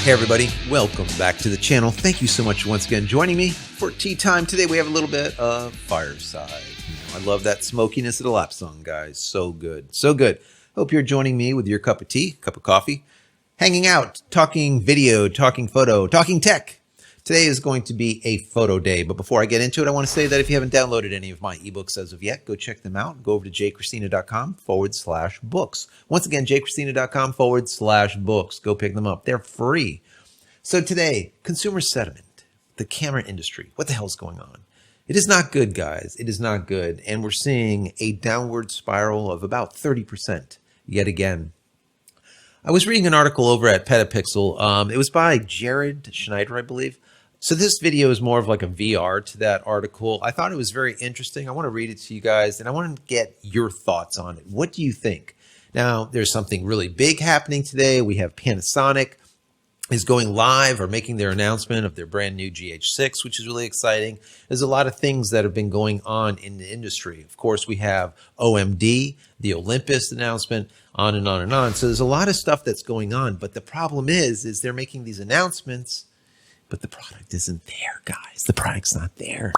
Hey everybody, welcome back to the channel. Thank you so much once again joining me for tea time. Today we have a little bit of fireside. I love that smokiness of the lap song, guys. So good, so good. Hope you're joining me with your cup of tea, cup of coffee, hanging out, talking video, talking photo, talking tech. Today is going to be a photo day, but before I get into it, I want to say that if you haven't downloaded any of my ebooks as of yet, go check them out. Go over to JCristina.com/books. Once again, JCristina.com/books. Go pick them up. They're free. So today, consumer sentiment, the camera industry. What the hell's going on? It is not good, guys. It is not good. And we're seeing a downward spiral of about 30% yet again. I was reading an article over at Petapixel. It was by Jared Schneider, I believe. So this video is more of like a VR to that article. I thought it was very interesting. I want to read it to you guys, and I want to get your thoughts on it. What do you think? Now, there's something really big happening today. We have Panasonic is going live or making their announcement of their brand new GH6, which is really exciting. There's a lot of things that have been going on in the industry. Of course, we have OMD, the Olympus announcement, on and on and on. So there's a lot of stuff that's going on. But the problem is they're making these announcements, but the product isn't there, guys. The product's not there.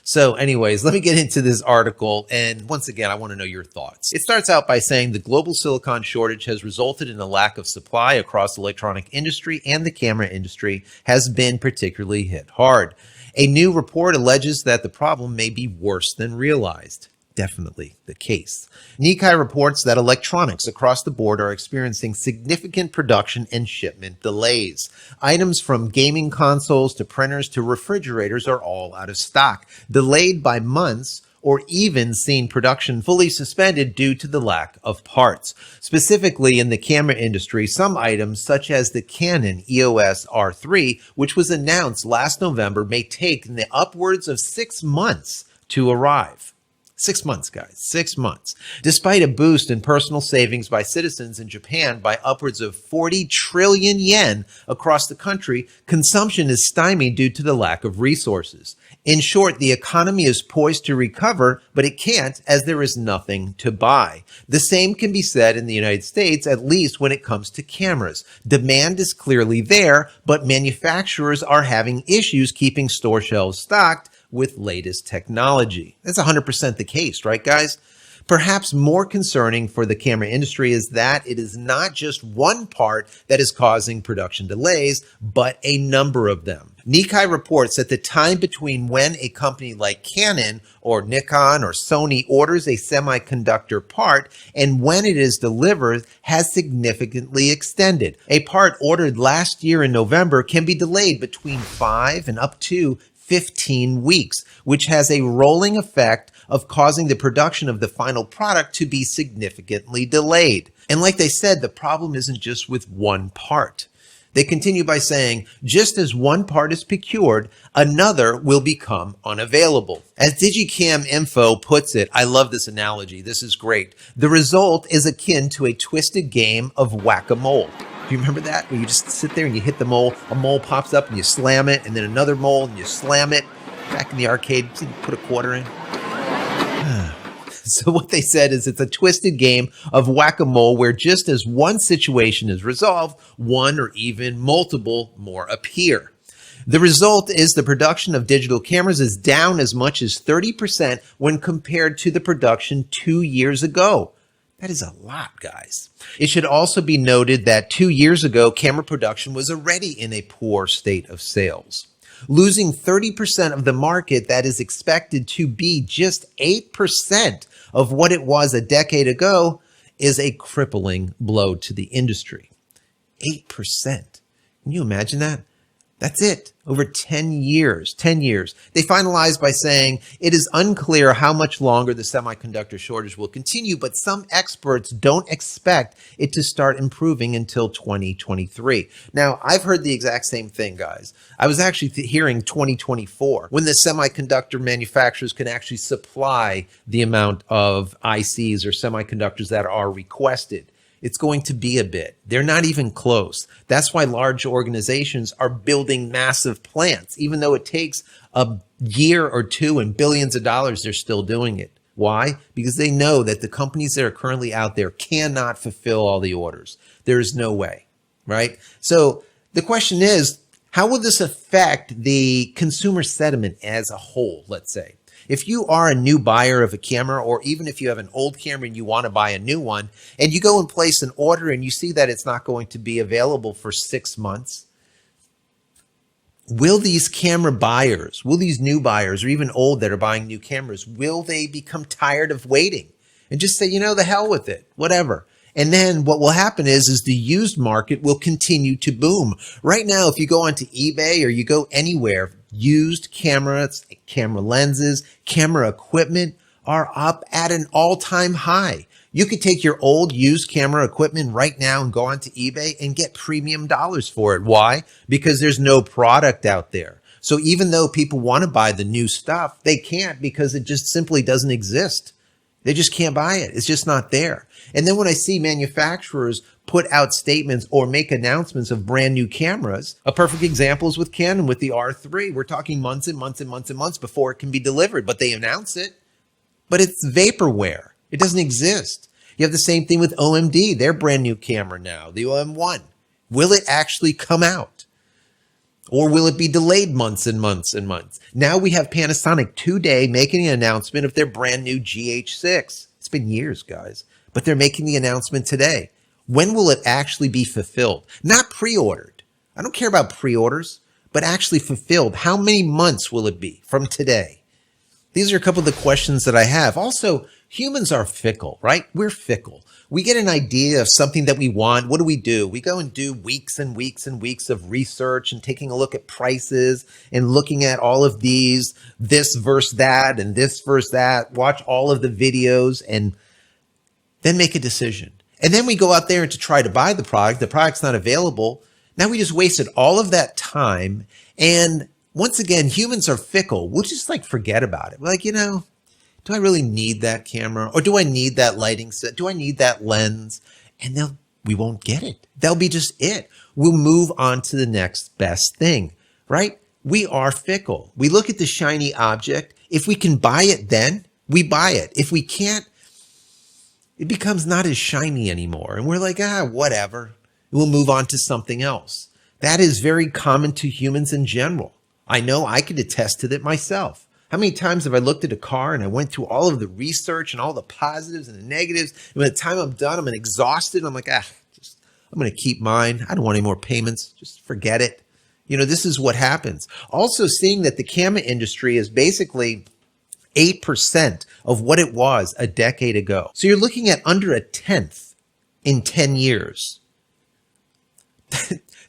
So anyways, let me get into this article. And once again, I want to know your thoughts. It starts out by saying the global silicon shortage has resulted in a lack of supply across the electronic industry, and the camera industry has been particularly hit hard. A new report alleges that the problem may be worse than realized. Definitely the case. Nikkei reports that electronics across the board are experiencing significant production and shipment delays. Items from gaming consoles to printers to refrigerators are all out of stock, delayed by months, or even seen production fully suspended due to the lack of parts. Specifically in the camera industry, some items such as the Canon EOS R3, which was announced last November, may take in the upwards of 6 months to arrive. 6 months, guys, 6 months. Despite a boost in personal savings by citizens in Japan by upwards of 40 trillion yen across the country, consumption is stymied due to the lack of resources. In short, the economy is poised to recover, but it can't as there is nothing to buy. The same can be said in the United States, at least when it comes to cameras. Demand is clearly there, but manufacturers are having issues keeping store shelves stocked with latest technology. That's 100% the case, right, guys? Perhaps more concerning for the camera industry is that it is not just one part that is causing production delays, but a number of them. Nikkei reports that the time between when a company like Canon or Nikon or Sony orders a semiconductor part and when it is delivered has significantly extended. A part ordered last year in November can be delayed between 5 and up to 15 weeks, which has a rolling effect of causing the production of the final product to be significantly delayed. And like they said, the problem isn't just with one part. They continue by saying, just as one part is procured, another will become unavailable. As Digicam Info puts it, I love this analogy. This is great. The result is akin to a twisted game of whack-a-mole. Do you remember that? Where you just sit there and you hit the mole, a mole pops up and you slam it, and then another mole and you slam it. Back in the arcade, put a quarter in. So what they said is it's a twisted game of whack-a-mole where just as one situation is resolved, one or even multiple more appear. The result is the production of digital cameras is down as much as 30% when compared to the production 2 years ago. That is a lot, guys. It should also be noted that 2 years ago, camera production was already in a poor state of sales. Losing 30% of the market that is expected to be just 8% of what it was a decade ago is a crippling blow to the industry. 8%. Can you imagine that? That's it. Over 10 years. They finalized by saying it is unclear how much longer the semiconductor shortage will continue, but some experts don't expect it to start improving until 2023. Now, I've heard the exact same thing, guys. I was actually hearing 2024 when the semiconductor manufacturers can actually supply the amount of ICs or semiconductors that are requested. It's going to be a bit. They're not even close. That's why large organizations are building massive plants. Even though it takes a year or two and billions of dollars, they're still doing it. Why? Because they know that the companies that are currently out there cannot fulfill all the orders. There is no way, right? So The question is, how will this affect the consumer sentiment as a whole, let's say? If you are a new buyer of a camera, or even if you have an old camera and you want to buy a new one, and you go and place an order and you see that it's not going to be available for 6 months, will these camera buyers, will these new buyers, or even old that are buying new cameras, will they become tired of waiting and just say, the hell with it, whatever? And then what will happen is the used market will continue to boom. Right now, if you go onto eBay or you go anywhere, used cameras, camera lenses, camera equipment are up at an all-time high. You could take your old used camera equipment right now and go onto eBay and get premium dollars for it. Why? Because there's no product out there. So even though people want to buy the new stuff, they can't because it just simply doesn't exist. They just can't buy it. It's just not there. And then when I see manufacturers put out statements or make announcements of brand new cameras, a perfect example is with Canon with the R3. We're talking months and months and months and months before it can be delivered, but they announce it. But it's vaporware. It doesn't exist. You have the same thing with OMD, their brand new camera now, the OM1. Will it actually come out? Or will it be delayed months and months and months? Now we have Panasonic today making an announcement of their brand new GH6. It's been years, guys, but they're making the announcement today. When will it actually be fulfilled? Not pre-ordered. I don't care about pre-orders, but actually fulfilled. How many months will it be from today? These are a couple of the questions that I have. Also, humans are fickle, right? We're fickle. We get an idea of something that we want. What do? We go and do weeks and weeks and weeks of research and taking a look at prices and looking at all of these, this versus that and this versus that, watch all of the videos and then make a decision. And then we go out there to try to buy the product. The product's not available. Now we just wasted all of that time. And once again, humans are fickle. We'll just forget about it. We're like, do I really need that camera? Or do I need that lighting set? Do I need that lens? And we won't get it. That'll be just it. We'll move on to the next best thing, right? We are fickle. We look at the shiny object. If we can buy it then, we buy it. If we can't, it becomes not as shiny anymore. And we're like, whatever. We'll move on to something else. That is very common to humans in general. I know I could attest to that myself. How many times have I looked at a car and I went through all of the research and all the positives and the negatives, and by the time I'm done, I'm exhausted. I'm like, I'm going to keep mine. I don't want any more payments. Just forget it. This is what happens. Also, seeing that the camera industry is basically 8% of what it was a decade ago. So you're looking at under a tenth in 10 years.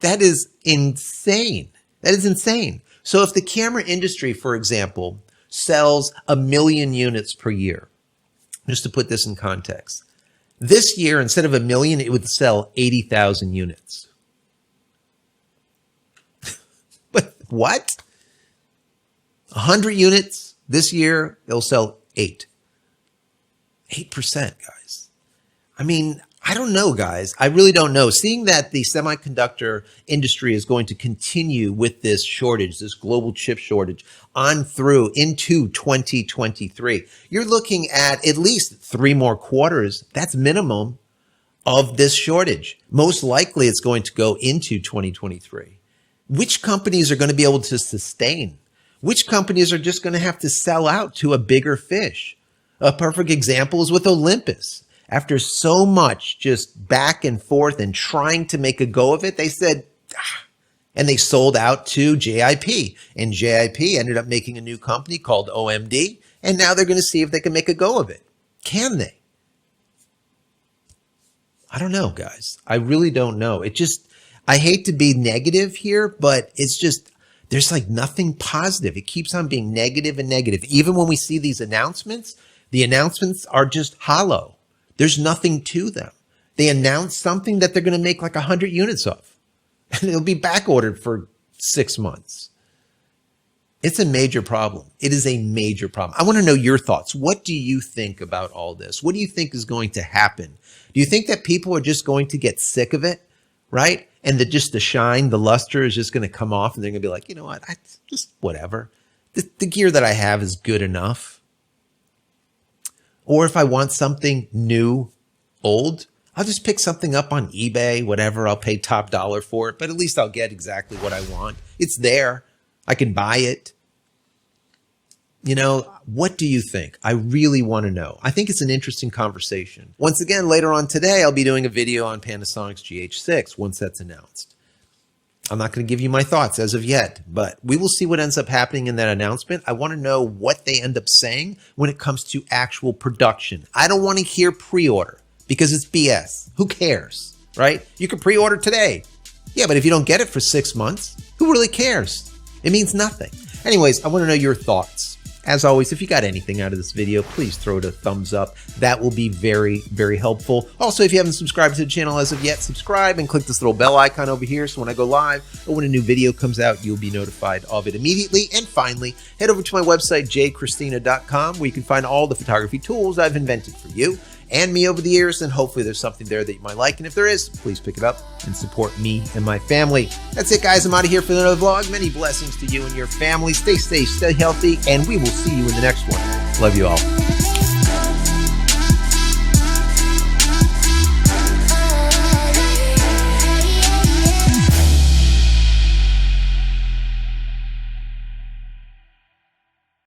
That is insane. That is insane. So if the camera industry, for example, sells 1 million units per year, just to put this in context, this year, instead of 1 million, it would sell 80,000 units. But what? 100 units this year, they'll sell 8%, guys. I don't know, guys. I really don't know. Seeing that the semiconductor industry is going to continue with this shortage, this global chip shortage, on through into 2023, you're looking at least 3 more quarters. That's minimum of this shortage. Most likely it's going to go into 2023. Which companies are going to be able to sustain? Which companies are just going to have to sell out to a bigger fish? A perfect example is with Olympus. After so much just back and forth and trying to make a go of it, they said, and they sold out to JIP. And JIP ended up making a new company called OMD. And now they're going to see if they can make a go of it. Can they? I don't know, guys. I really don't know. I hate to be negative here, but it's just, there's nothing positive. It keeps on being negative and negative. Even when we see these announcements, the announcements are just hollow. There's nothing to them. They announce something that they're going to make 100 units of, and it'll be back ordered for 6 months. It's a major problem. It is a major problem. I want to know your thoughts. What do you think about all this? What do you think is going to happen? Do you think that people are just going to get sick of it, right? And that just the shine, the luster is just going to come off, and they're going to be like, you know what? Just whatever. The gear that I have is good enough. Or if I want something new, old, I'll just pick something up on eBay, whatever. I'll pay top dollar for it, but at least I'll get exactly what I want. It's there. I can buy it. You know, what do you think? I really want to know. I think it's an interesting conversation. Once again, later on today, I'll be doing a video on Panasonic's GH6 once that's announced. I'm not going to give you my thoughts as of yet, but we will see what ends up happening in that announcement. I want to know what they end up saying when it comes to actual production. I don't want to hear pre-order because it's BS. Who cares, right? You can pre-order today. Yeah, but if you don't get it for 6 months, who really cares? It means nothing. Anyways, I want to know your thoughts. As always, if you got anything out of this video, please throw it a thumbs up. That will be very, very helpful. Also, if you haven't subscribed to the channel as of yet, subscribe and click this little bell icon over here so when I go live or when a new video comes out, you'll be notified of it immediately. And finally, head over to my website, JCristina.com, where you can find all the photography tools I've invented for you and me over the years, and hopefully there's something there that you might like. And if there is, please pick it up and support me and my family. That's it, guys. I'm out of here for another vlog. Many blessings to you and your family. Stay safe, stay healthy, and we will see you in the next one. Love you all.